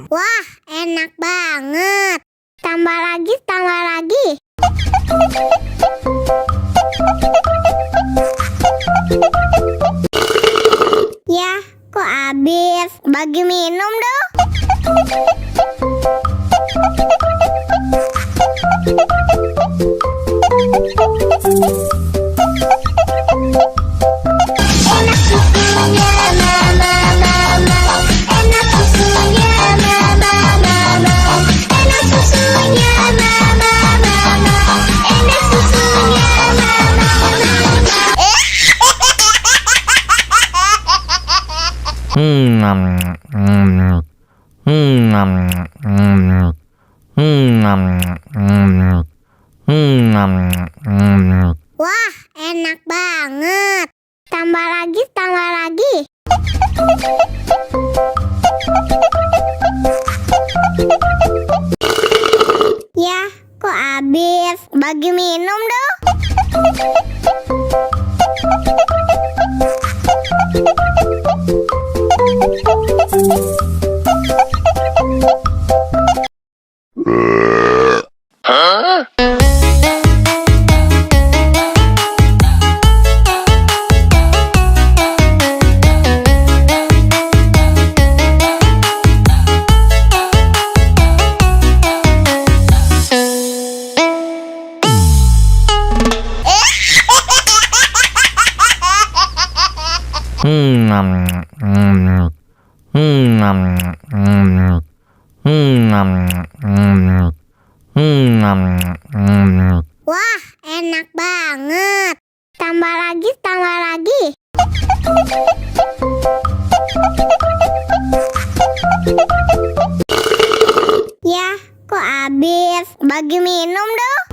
Wah, enak banget. Tambah lagi, tambah lagi. Ya, kok habis? Bagi minum dong. Enak susunya mama, mama. Enak susunya mama, mama. Enak susunya mama, mama. Enak susunya mama, mama. Wah, enak banget. Tambah lagi, tambah lagi. Ya, kok habis? Bagi minum dong. Wah, enak banget. Tambah lagi, tambah lagi. Ya, kok habis? Bagi minum dong.